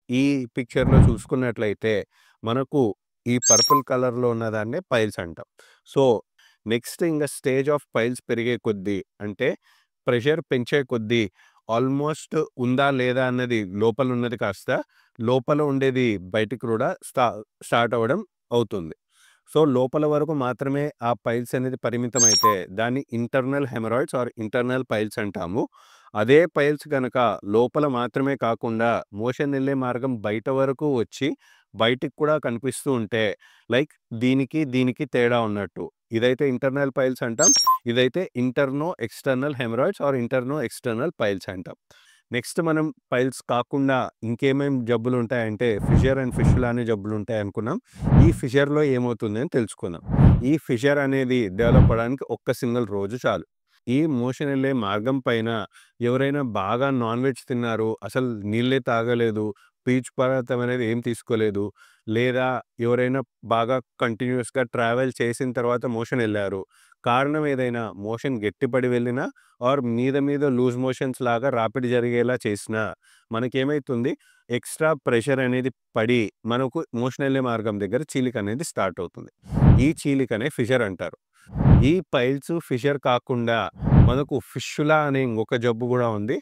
ఈ పిక్చర్‌లో చూసుకున్నట్లయితే మనకు ఈ పర్పుల్ కలర్‌లో ఉన్నదాన్నే పైల్స్ అంటాం. సో, నెక్స్ట్ ఇంగ స్టేజ్ ఆఫ్ పైల్స్ పెరిగే కొద్దీ అంటే ప్రెషర్ పెంచే కొద్దీ ఆల్మోస్ట్ ఉందా లేదా అన్నది లోపల ఉన్నది కాస్త లోపల ఉండేది బయటికి కూడా స్టార్ట్ అవ్వడం అవుతుంది. సో, లోపల వరకు మాత్రమే ఆ పైల్స్ అనేది పరిమితమైతే దాన్ని internal haemorrhoids or internal piles అంటాము. అదే పైల్స్ గనక లోపల మాత్రమే కాకుండా మోషన్ ఎళ్ళే మార్గం బయట వరకు వచ్చి బయటికి కూడా కనిపిస్తూ ఉంటే లైక్ దీనికి తేడా ఉన్నట్టు. ఇదైతే ఇంటర్నల్ పైల్స్ అంటాం. ఇదైతే external haemorrhoids or external piles అంటాం. నెక్స్ట్ మనం పైల్స్ కాకుండా ఇంకేమేం జబ్బులుంటాయంటే ఫిషర్ అండ్ ఫిస్టులా అనే జబ్బులుంటాయనుకున్నాం. ఈ ఫిషర్‌లో ఏమవుతుంది అని తెలుసుకుందాం. ఈ ఫిషర్ అనేది డెవలప్ అవ్వడానికి ఒక్క సింగిల్ రోజు చాలు. ఈ మోషన్ ఎళ్ళే మార్గం పైన ఎవరైనా బాగా నాన్ వెజ్ తిన్నారు, అసలు నీళ్ళే తాగలేదు, పీచు పదార్థం అనేది ఏం తీసుకోలేదు, లేదా ఎవరైనా బాగా కంటిన్యూయస్‌గా ట్రావెల్ చేసిన తర్వాత మోషన్ ఎళ్లారు. కారణం ఏదైనా మోషన్ గట్టిపడి వెళ్ళినా ఆర్ మీద లూజ్ మోషన్స్ లాగా రాపిడి జరిగేలా చేసినా మనకేమైతుంది ఎక్స్‌ట్రా ప్రెషర్ అనేది పడి మనకు మోషన్ ఎళ్ళే మార్గం దగ్గర చీలిక అనేది స్టార్ట్ అవుతుంది. ఈ చీలికనే ఫిషర్ అంటారు. ఈ పైల్స్, ఫిషర్ కాకుండా మనకు ఫిష్యులా అనే ఇంకొక జబ్బు గూడా ఉంది.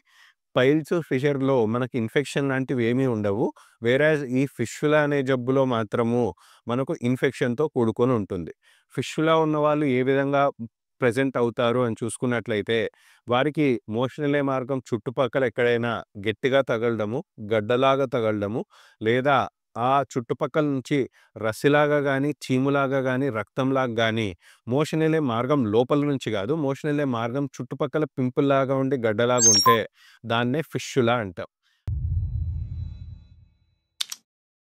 పైల్స్, ఫిషర్‌లో మనకి ఇన్ఫెక్షన్ లాంటివి ఏమీ ఉండవు. వేరాజ్ ఈ ఫిష్యులా అనే జబ్బులో మాత్రము మనకు ఇన్ఫెక్షన్‌తో కూడుకొని ఉంటుంది. ఫిష్యులా ఉన్నవాళ్ళు ఏ విధంగా ప్రెజెంట్ అవుతారు అని చూసుకున్నట్లయితే, వారికి మోషన్ ఎళ్ళే మార్గం చుట్టుపక్కల ఎక్కడైనా గట్టిగా తగలడము, గడ్డలాగా తగలడము, లేదా ఆ చుట్టుపక్కల నుంచి రస్సిలాగా గానీ, చీములాగా గానీ, రక్తంలాగా గానీ మోషన్ ఎళ్ళే మార్గం లోపల నుంచి గాదు. మోషన్ ఎళ్ళే మార్గం చుట్టుపక్కల పింపుల్‌లాగా ఉండి గడ్డలాగా ఉంటే దాన్నే ఫిష్యులా అంటాం.